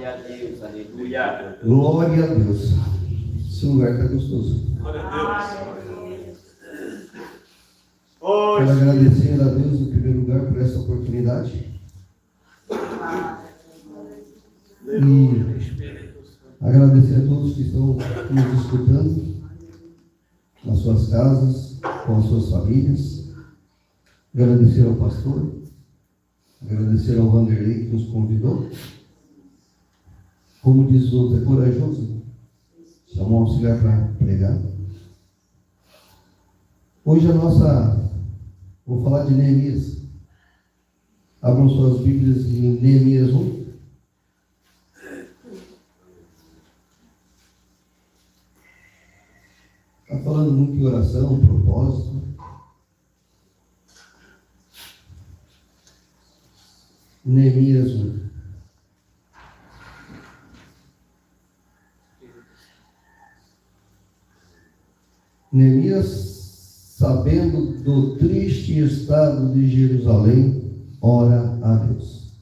Glória a Deus, aleluia. Glória a Deus. Esse lugar está gostoso. Glória a Deus. Quero agradecer a Deus, em primeiro lugar, por essa oportunidade. E agradecer a todos que estão nos escutando, nas suas casas, com as suas famílias. Agradecer ao pastor. Agradecer ao Vanderlei que nos convidou. Como diz o outro, é corajoso. Chamou um auxiliar para pregar. Hoje vou falar de Neemias. Abram suas Bíblias em Neemias 1. Está falando muito de oração, propósito. Neemias 1. Neemias, sabendo do triste estado de Jerusalém, ora a Deus.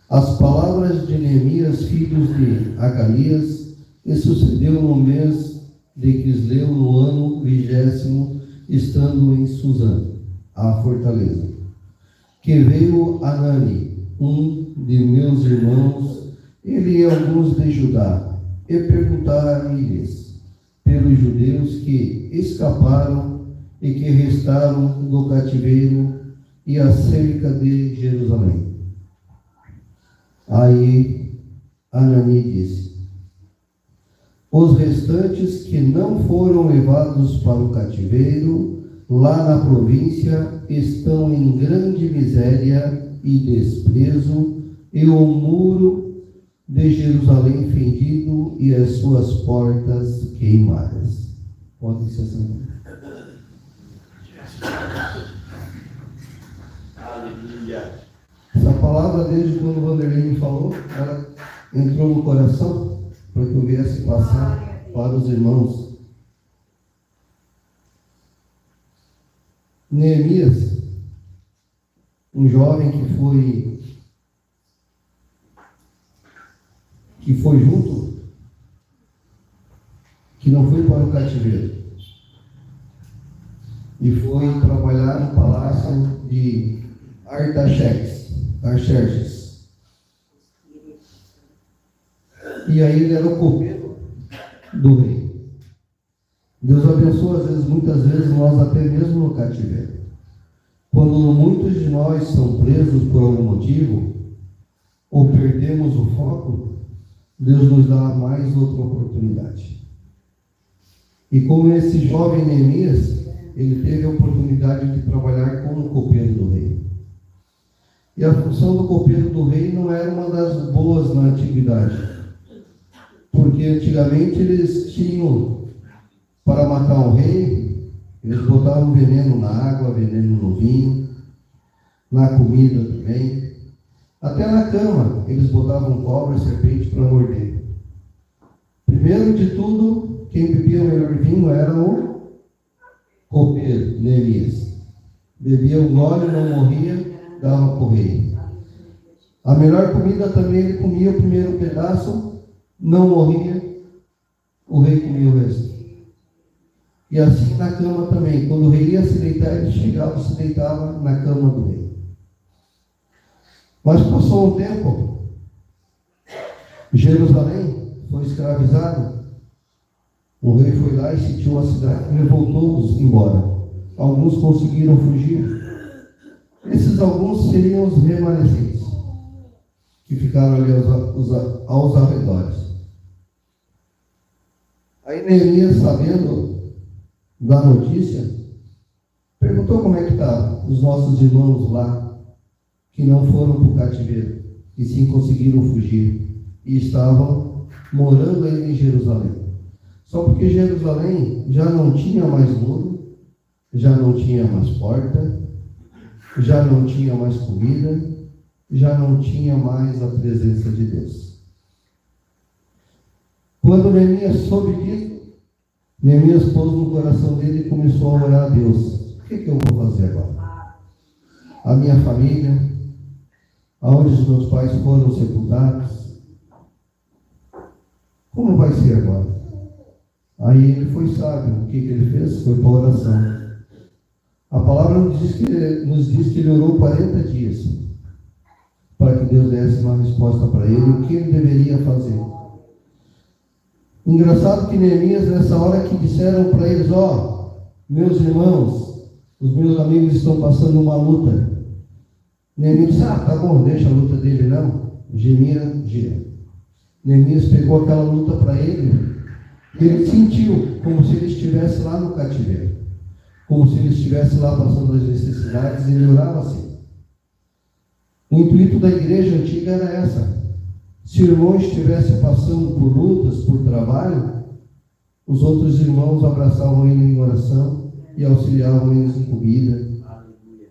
As palavras de Neemias, filhos de Acalias, e sucedeu no mês de Quisleu, no ano 20º, estando em Suzã, a fortaleza, que veio Anani, um de meus irmãos, ele e alguns de Judá, e perguntaram-lhes pelos judeus que escaparam e que restaram do cativeiro e acerca de Jerusalém. Aí Anani disse: os restantes que não foram levados para o cativeiro, lá na província, estão em grande miséria e desprezo, e o muro de Jerusalém fendido e as suas portas queimadas. Pode se assentar. Aleluia. Essa palavra, desde quando o Vanderlei me falou, ela entrou no coração para que eu viesse passar para os irmãos. Neemias, um jovem que foi junto, que não foi para o cativeiro, e foi trabalhar no palácio de Artaxerxes. E aí ele era o copeiro do rei. Deus abençoa, muitas vezes, nós até mesmo no cativeiro. Quando muitos de nós são presos por algum motivo, ou perdemos o foco, Deus nos dá mais outra oportunidade. E como esse jovem Neemias, ele teve a oportunidade de trabalhar como copeiro do rei. E a função do copeiro do rei não era uma das boas na antiguidade. Porque antigamente eles tinham, para matar um rei, eles botavam veneno na água, veneno no vinho, na comida também. Até na cama, eles botavam cobra e serpente para morder. Primeiro de tudo, quem bebia o melhor vinho era o copeiro, Neemias. Bebia um gole, não morria, dava para o rei. A melhor comida também, ele comia o primeiro pedaço, não morria, o rei comia o resto. E assim na cama também, quando o rei ia se deitar, ele chegava e se deitava na cama do rei. Mas passou um tempo, Jerusalém foi escravizado, o rei foi lá e sitiou a cidade, revoltou-os embora. Alguns conseguiram fugir. Esses alguns seriam os remanescentes, que ficaram ali aos arredores. Aí Neemias, sabendo da notícia, perguntou como é que estavam os nossos irmãos lá, que não foram para o cativeiro, e sim conseguiram fugir, e estavam morando ainda em Jerusalém. Só porque Jerusalém já não tinha mais muro, já não tinha mais porta, já não tinha mais comida, já não tinha mais a presença de Deus. Quando Neemias soube disso, Neemias pôs no coração dele e começou a orar a Deus. O que eu vou fazer agora? A minha família, aonde os meus pais foram sepultados, Como vai ser agora? Aí ele foi sábio. O que ele fez? Foi para a oração. A palavra nos diz que ele orou 40 dias para que Deus desse uma resposta para ele, o que ele deveria fazer. Engraçado que Neemias, nessa hora que disseram para eles, meus irmãos, os meus amigos estão passando uma luta. Neemias disse, tá bom, deixa a luta dele não. Gira. Neemias pegou aquela luta para ele, e ele sentiu como se ele estivesse lá no cativeiro, como se ele estivesse lá passando as necessidades, e ele orava assim. O intuito da igreja antiga era essa. Se o irmão estivesse passando por lutas, por trabalho, os outros irmãos abraçavam ele em oração e auxiliavam eles em comida. Aleluia.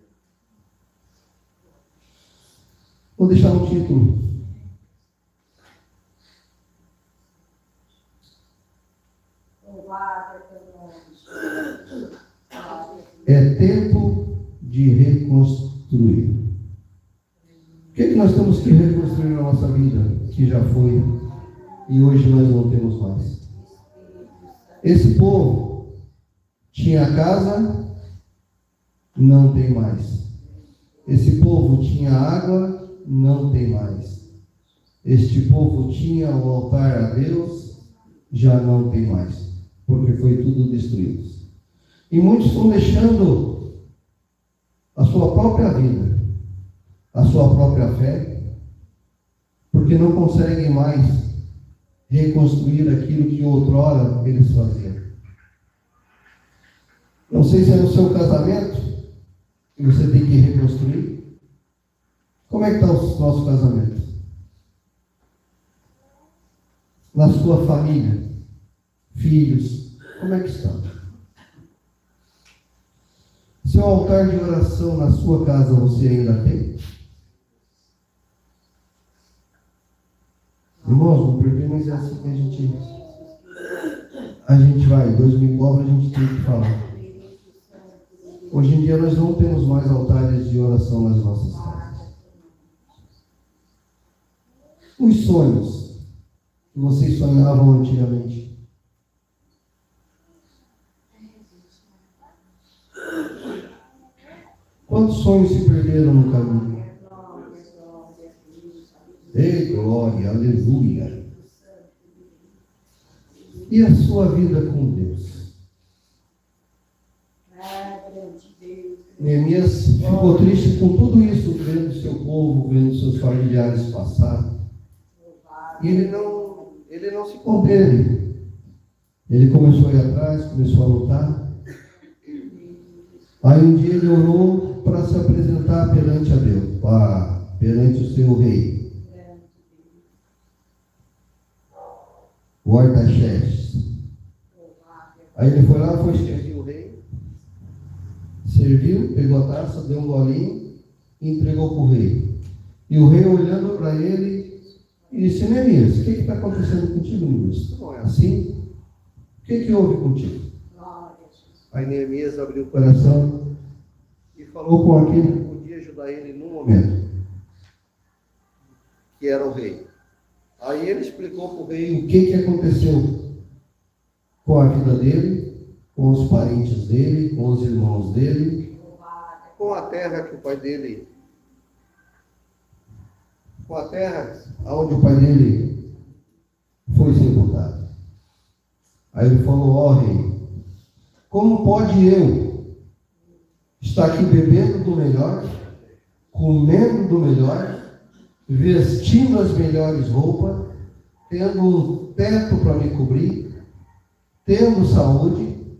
Vou deixar um título. É tempo de reconstruir. O que nós temos que reconstruir na nossa vida, que já foi, e hoje nós não temos mais? Esse povo tinha casa, não tem mais. Esse povo tinha água, não tem mais. Este povo tinha o altar a Deus, já não tem mais, porque foi tudo destruído. E muitos estão deixando a sua própria vida, a sua própria fé, porque não conseguem mais reconstruir aquilo que outrora eles faziam. Não sei se é no seu casamento que você tem que reconstruir. Como é que está o nosso casamento? Na sua família, filhos, como é que está? Seu altar de oração na sua casa você ainda tem? Irmãos, não perder, mas é assim que a gente vai. 2009 a gente tem que falar. Hoje em dia nós não temos mais altares de oração nas nossas casas. Os sonhos que vocês sonhavam antigamente. Quantos sonhos se perderam no caminho? Ei, glória, aleluia. E a sua vida com Deus? Neemias ficou triste com tudo isso, vendo seu povo, vendo seus familiares passar. E ele não se conteve. Ele começou a ir atrás, começou a lutar. Aí um dia ele orou para se apresentar perante a Deus, perante o seu rei. O Artaxerxes. Aí ele foi lá, foi servir o rei. Serviu, pegou a taça, deu um golinho e entregou para o rei. E o rei olhando para ele e disse: Neemias, o que está acontecendo contigo, Neemias? Não é assim? O que houve contigo? Aí Neemias abriu o coração e falou com aquele que podia ajudar ele num momento, que era o rei. Aí ele explicou para o rei o que aconteceu com a vida dele, com os parentes dele, com os irmãos dele, com a terra que o pai dele, com a terra onde o pai dele foi sepultado. Aí ele falou: rei, como pode eu estar aqui bebendo do melhor, comendo do melhor, vestindo as melhores roupas, tendo um teto para me cobrir, tendo saúde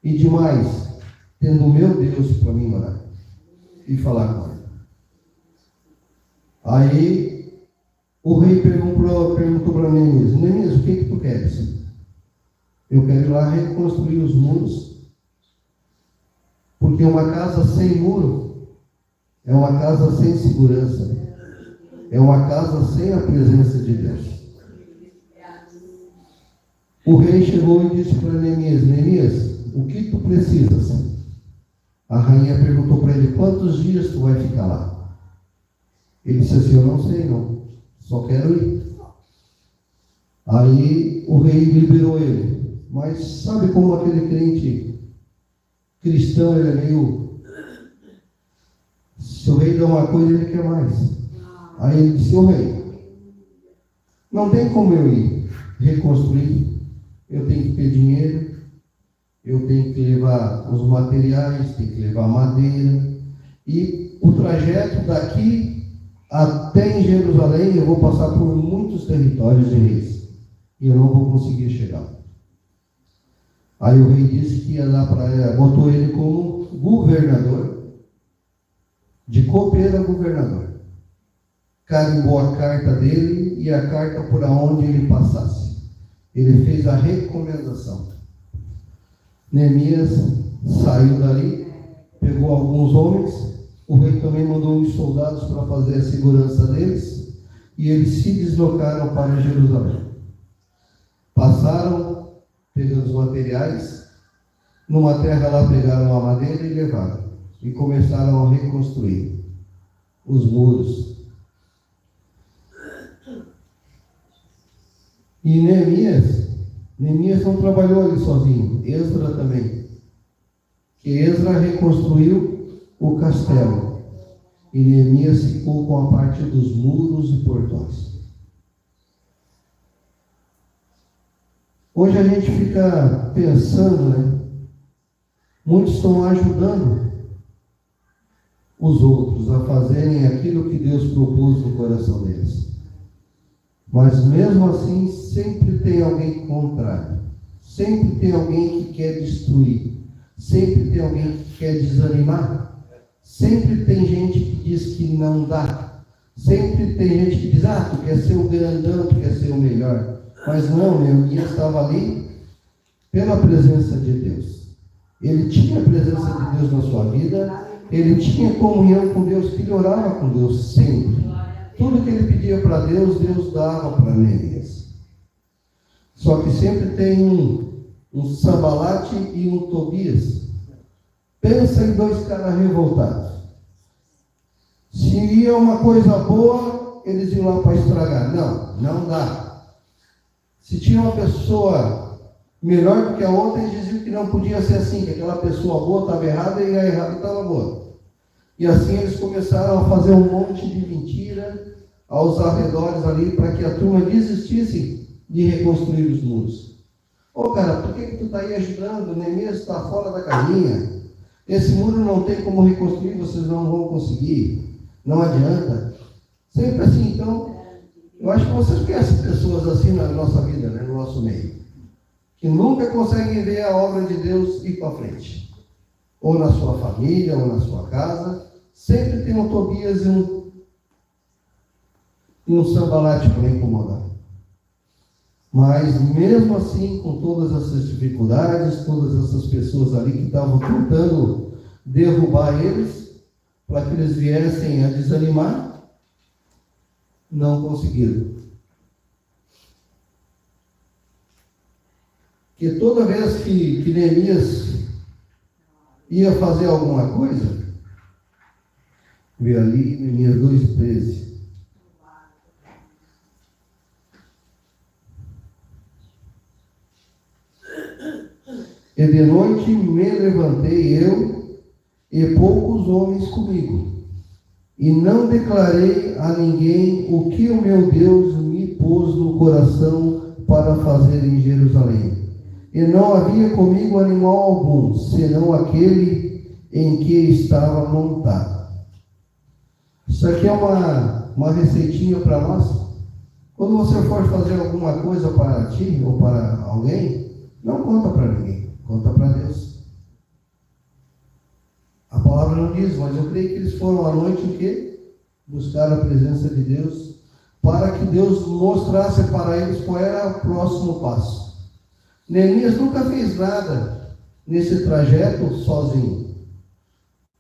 e demais, tendo o meu Deus para me orar e falar com ele? Aí o rei perguntou para Neemias: Neemias, o que tu queres? Eu quero ir lá reconstruir os muros, porque uma casa sem muro é uma casa sem segurança, é uma casa sem a presença de Deus. O rei chegou e disse para Neemias: Neemias, o que tu precisas? A rainha perguntou para ele: quantos dias tu vai ficar lá? Ele disse assim: eu não sei não, só quero ir. A Aí o rei liberou ele. Mas sabe como aquele crente cristão, ele é meio... Se o rei dá uma coisa, ele quer mais. Aí ele disse: o rei, não tem como eu ir reconstruir, eu tenho que ter dinheiro, eu tenho que levar os materiais, tenho que levar madeira, e o trajeto daqui até em Jerusalém eu vou passar por muitos territórios de reis, e eu não vou conseguir chegar. Aí o rei disse que ia dar para botou ele como governador, de copeiro a governador. Carimbou a carta dele e a carta por onde ele passasse. Ele fez a recomendação. Neemias saiu dali, pegou alguns homens, o rei também mandou uns soldados para fazer a segurança deles, e eles se deslocaram para Jerusalém. Passaram, pegando os materiais, numa terra lá pegaram a madeira e levaram, e começaram a reconstruir os muros. E Neemias não trabalhou ali sozinho, Esdra também. Que Esdra reconstruiu o castelo, e Neemias ficou com a parte dos muros e portões. Hoje a gente fica pensando, né? Muitos estão ajudando os outros a fazerem aquilo que Deus propôs no coração deles. Mas mesmo assim, sempre tem alguém contrário. Sempre tem alguém que quer destruir. Sempre tem alguém que quer desanimar. Sempre tem gente que diz que não dá. Sempre tem gente que diz: tu quer ser o grandão, tu quer ser o melhor. Mas não, Neemias estava ali pela presença de Deus. Ele tinha a presença de Deus na sua vida. Ele tinha comunhão com Deus, que ele orava com Deus sempre. Tudo que ele pedia para Deus, Deus dava para Neemias. Só que sempre tem um Sambalate e um Tobias. Pensa em dois caras revoltados. Se ia uma coisa boa, eles iam lá para estragar. Não dá. Se tinha uma pessoa melhor do que a outra, eles diziam que não podia ser assim, que aquela pessoa boa estava errada e a errada estava boa. E assim eles começaram a fazer um monte de mentira aos arredores ali, para que a turma desistisse de reconstruir os muros. Cara, por que tu está aí ajudando? Neemias está fora da casinha. Esse muro não tem como reconstruir, vocês não vão conseguir. Não adianta. Sempre assim. Então, eu acho que vocês conhecem pessoas assim na nossa vida, né, no nosso meio, que nunca conseguem ver a obra de Deus ir para frente. Ou na sua família, ou na sua casa. Sempre tem um Tobias e um Sambalate para incomodar. Mas mesmo assim, com todas essas dificuldades, todas essas pessoas ali que estavam tentando derrubar eles, para que eles viessem a desanimar, não conseguiram. Porque toda vez que Neemias ia fazer alguma coisa, vê ali Neemias 2:13. E de noite me levantei eu e poucos homens comigo, e não declarei a ninguém o que o meu Deus me pôs no coração para fazer em Jerusalém. E não havia comigo animal algum, senão aquele em que estava montado. Isso aqui é uma receitinha para nós. Quando você for fazer alguma coisa para ti ou para alguém, não conta para ninguém, conta para Deus. A palavra não diz, mas eu creio que eles foram à noite o quê? Buscar a presença de Deus, para que Deus mostrasse para eles qual era o próximo passo. Neemias nunca fez nada nesse trajeto sozinho.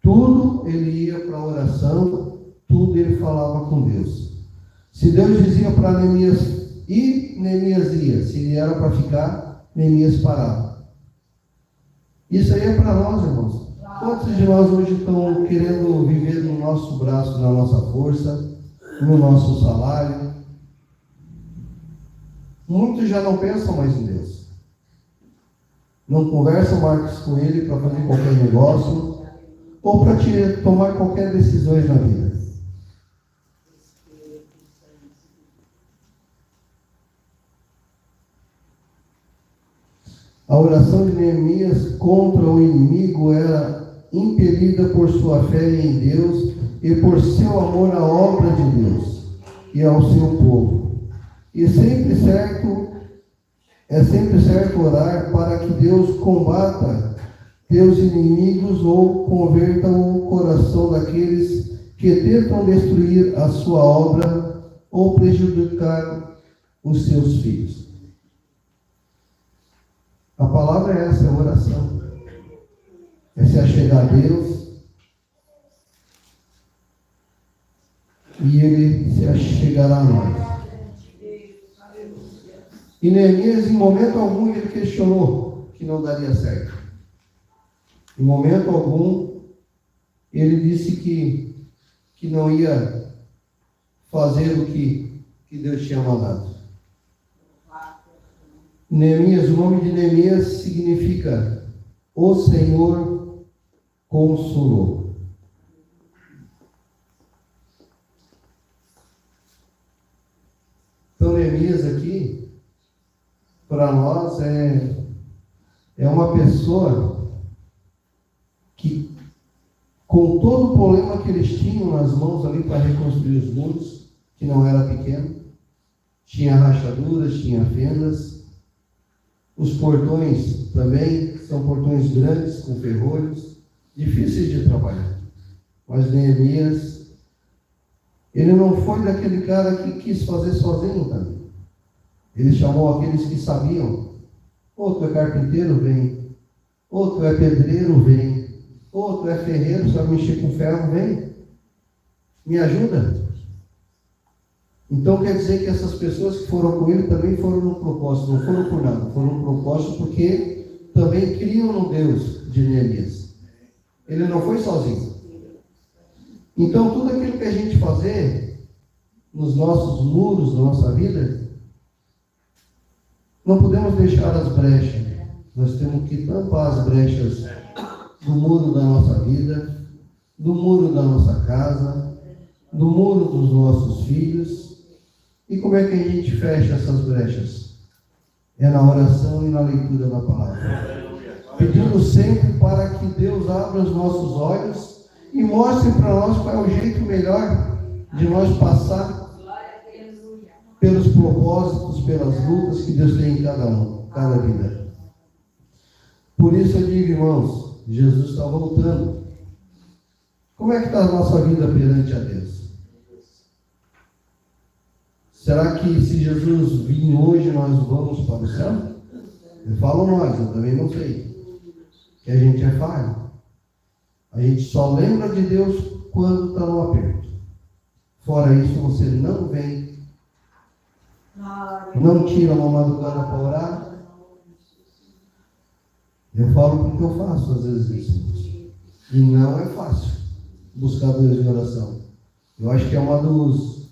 Tudo ele ia para a oração, tudo ele falava com Deus. Se Deus dizia para Neemias ir, Neemias ia. Se ele era para ficar, Neemias parava. Isso aí é para nós, irmãos. Quantos de nós hoje estão querendo viver no nosso braço, na nossa força, no nosso salário? Muitos já não pensam mais em Deus. Não conversam mais com Ele para fazer qualquer negócio ou para tomar qualquer decisão na vida. A oração de Neemias contra o inimigo era impelida por sua fé em Deus e por seu amor à obra de Deus e ao seu povo. E é sempre certo orar para que Deus combata teus inimigos ou converta o coração daqueles que tentam destruir a sua obra ou prejudicar os seus filhos. A palavra é essa, é a oração. É se achegar a Deus e Ele se achegará a nós. E Neemias, em momento algum, ele questionou que não daria certo. Em momento algum, ele disse que não ia fazer o que Deus tinha mandado. Neemias, o nome de Neemias significa o Senhor consolou. Então, Neemias aqui, para nós, é uma pessoa que, com todo o problema que eles tinham nas mãos ali para reconstruir os muros, que não era pequeno, tinha rachaduras, tinha fendas. Os portões também são portões grandes, com ferrolhos, difíceis de trabalhar. Mas Neemias, ele não foi daquele cara que quis fazer sozinho também. Ele chamou aqueles que sabiam. Ou tu é carpinteiro, vem. Ou tu é pedreiro, vem. Ou tu é ferreiro, sabe mexer com ferro, vem. Me ajuda. Então quer dizer que essas pessoas que foram com ele também foram no propósito, não foram por nada, foram no propósito porque também criam no Deus de Neemias. Ele não foi sozinho. Então tudo aquilo que a gente fazer nos nossos muros, na nossa vida, não podemos deixar as brechas. Nós temos que tampar as brechas do muro da nossa vida, do muro da nossa casa, do muro dos nossos filhos. E como é que a gente fecha essas brechas? É na oração e na leitura da palavra. Pedindo sempre para que Deus abra os nossos olhos e mostre para nós qual é o jeito melhor de nós passar pelos propósitos, pelas lutas que Deus tem em cada vida. Por isso eu digo, irmãos, Jesus está voltando. Como é que está a nossa vida perante a Deus? Será que se Jesus vir hoje, nós vamos para o céu? Eu falo nós, eu também não sei. Que a gente é falho. A gente só lembra de Deus quando está no aperto. Fora isso, você não vem. Não tira uma madrugada para orar. Eu falo porque eu faço às vezes isso. E não é fácil buscar Deus em oração. Eu acho que é uma dos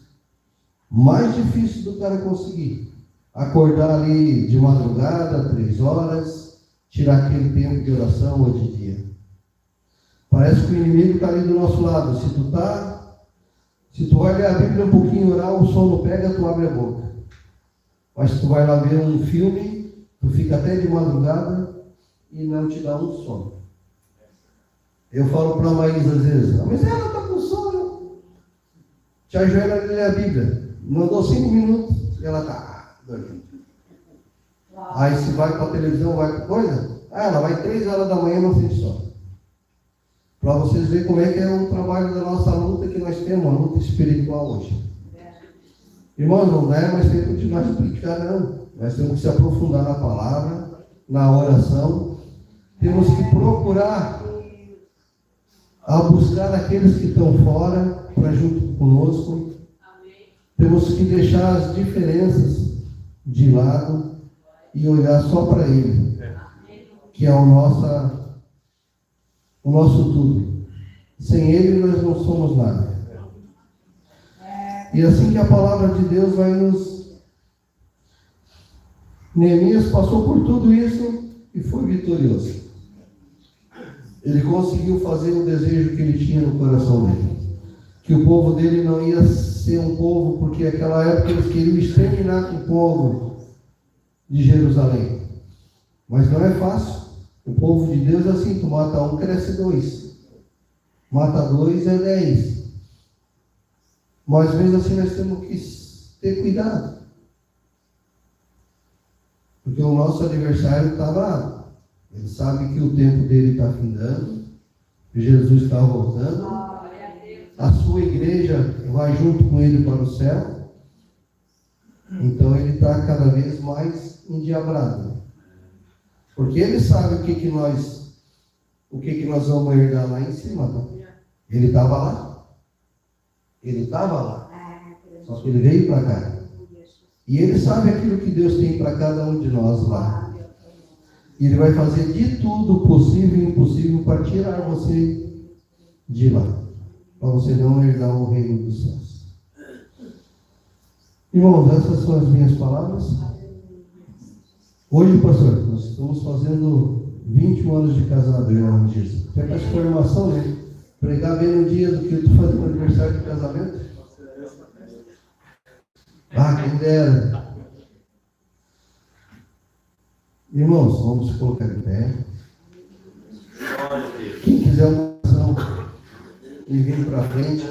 mais difícil do cara conseguir. Acordar ali de madrugada, 3 horas, tirar aquele tempo de oração ou de dia. Parece que o inimigo está ali do nosso lado. Se tu vai ler a Bíblia um pouquinho e orar, o sono pega, tu abre a boca. Mas se tu vai lá ver um filme, tu fica até de madrugada e não te dá um sono. Eu falo para a Maísa às vezes, mas ela está com sono. Te ajoelha a ler a Bíblia. Não dou 5 minutos e ela está dormindo. Aí se vai para a televisão, vai para coisa, ela vai 3 horas da manhã e não sente sono. Para vocês verem como é que é o trabalho da nossa luta que nós temos, uma luta espiritual hoje. Irmãos, não é mais tempo de nós explicar, não. Nós temos que se aprofundar na palavra, na oração. Temos que procurar a buscar aqueles que estão fora para junto conosco. Temos que deixar as diferenças de lado e olhar só para Ele, que é o nosso tudo. Sem Ele nós não somos nada. E assim que a palavra de Deus vai nos Neemias passou por tudo isso e foi vitorioso. Ele conseguiu fazer o desejo que ele tinha no coração dele. Que o povo dele não ia ser um povo, porque naquela época eles queriam exterminar com o povo de Jerusalém. Mas não é fácil. O povo de Deus é assim, tu mata um, cresce dois. Mata dois, é 10. Mas mesmo assim nós temos que ter cuidado. Porque o nosso adversário está lá. Ele sabe que o tempo dele está findando. Jesus está voltando. A sua igreja vai junto com ele para o céu. Então ele está cada vez mais endiabrado. Porque ele sabe o que nós vamos herdar lá em cima. Não? Ele estava lá. Ele estava lá. Só que ele veio para cá. E ele sabe aquilo que Deus tem para cada um de nós lá. E ele vai fazer de tudo possível e impossível para tirar você de lá. Para você não herdar o reino dos céus. Irmãos, essas são as minhas palavras. Hoje, pastor, nós estamos fazendo 21 anos de casado, irmão Jesus. Até para essa formação, né? Pregar bem no dia do que eu estou fazendo aniversário de casamento. Quem dera. Irmãos, vamos se colocar de pé. Quem quiser uma oração e vir para frente.